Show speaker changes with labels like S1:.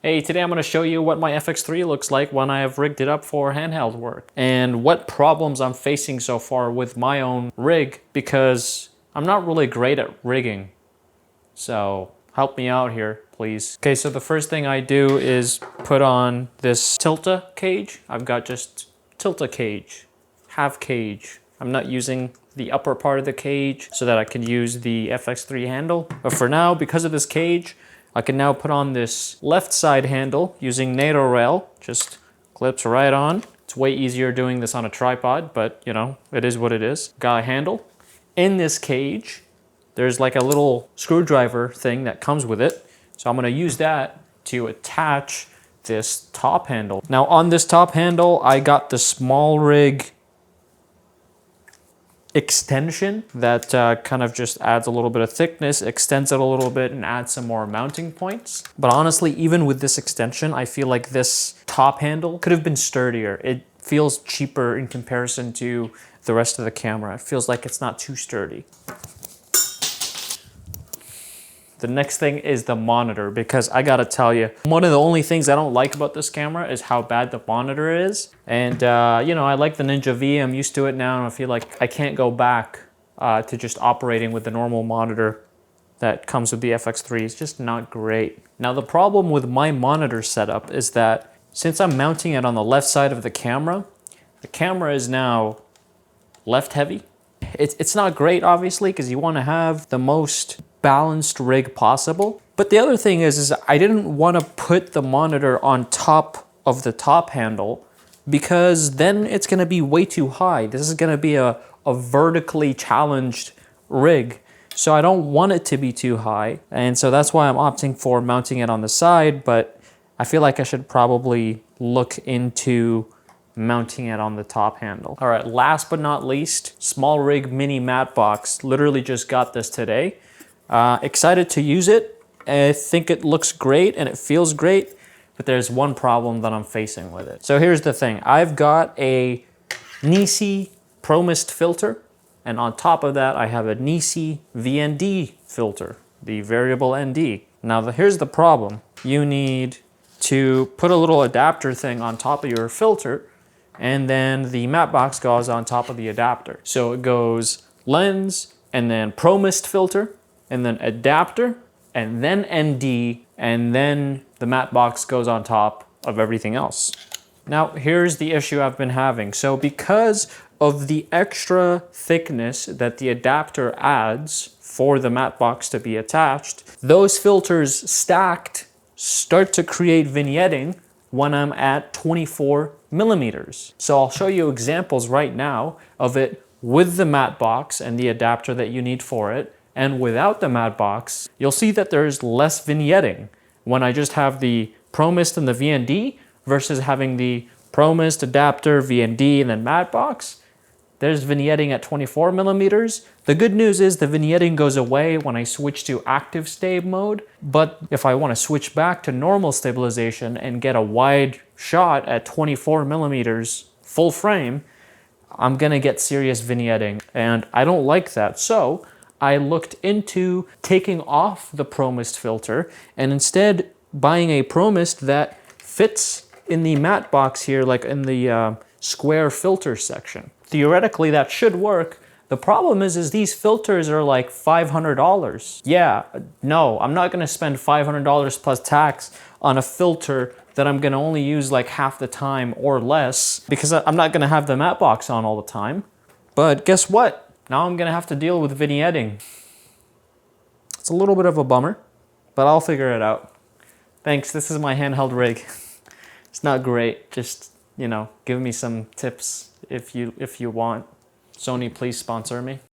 S1: Hey, today I'm going to show you what my FX3 looks like when I have rigged it up for handheld work and what problems I'm facing so far with my own rig because I'm not really great at rigging. So help me out here, please. Okay, so the first thing I do is put on this tilta cage. I've got just tilta cage, half cage. I'm not using the upper part of the cage so that I can use the FX3 handle. But for now, because of this cage, I can now put on this left side handle using NATO rail. Just clips right on. It's way easier doing this on a tripod, but you know, it is what it is. Got a handle. In this cage, there's like a little screwdriver thing that comes with it. So I'm gonna use that to attach this top handle. Now on this top handle, I got the small rig extension that kind of just adds a little bit of thickness, extends it a little bit, and adds some more mounting points. But honestly, even with this extension, I feel like this top handle could have been sturdier. It feels cheaper in comparison to the rest of the camera. It feels like it's not too sturdy. The next thing is the monitor, because I gotta tell you, one of the only things I don't like about this camera is how bad the monitor is. And you know, I like the Ninja V, I'm used to it now, and I feel like I can't go back to just operating with the normal monitor that comes with the FX3. It's just not great. Now the problem with my monitor setup is that since I'm mounting it on the left side of the camera is now left heavy. It's not great, obviously, because you want to have the most balanced rig possible. But the other thing is I didn't want to put the monitor on top of the top handle because then it's going to be way too high. This is going to be a vertically challenged rig. So I don't want it to be too high. And so that's why I'm opting for mounting it on the side. But I feel like I should probably look into mounting it on the top handle. All right, last but not least, small rig mini matte box. Literally just got this today. Excited to use it. I think it looks great and it feels great, but there's one problem that I'm facing with it. So here's the thing. I've got a Nisi Pro Mist filter, and on top of that, I have a Nisi VND filter, the variable ND. Now here's the problem. You need to put a little adapter thing on top of your filter, and then the matte box goes on top of the adapter. So it goes lens, and then Pro Mist filter, and then adapter, and then ND, and then the matte box goes on top of everything else. Now, here's the issue I've been having. So because of the extra thickness that the adapter adds for the matte box to be attached, those filters stacked start to create vignetting when I'm at 24 millimeters. So I'll show you examples right now of it with the matte box and the adapter that you need for it, and without the matte box. You'll see that there's less vignetting when I just have the Pro Mist and the VND versus having the Pro Mist, adapter, VND, and then matte box. There's vignetting at 24 millimeters. The good news is the vignetting goes away when I switch to active stab mode. But if I want to switch back to normal stabilization and get a wide shot at 24 millimeters full frame, I'm gonna get serious vignetting, and I don't like that. So I looked into taking off the Pro Mist filter and instead buying a Pro Mist that fits in the matte box here, like in the square filter section. Theoretically, that should work. The problem is these filters are like $500. Yeah, no, I'm not gonna spend $500 plus tax on a filter that I'm gonna only use like half the time or less because I'm not gonna have the matte box on all the time. But guess what? Now I'm gonna have to deal with vignetting. It's a little bit of a bummer, but I'll figure it out. Thanks, this is my handheld rig. It's not great, just, you know, give me some tips if you want. Sony, please sponsor me.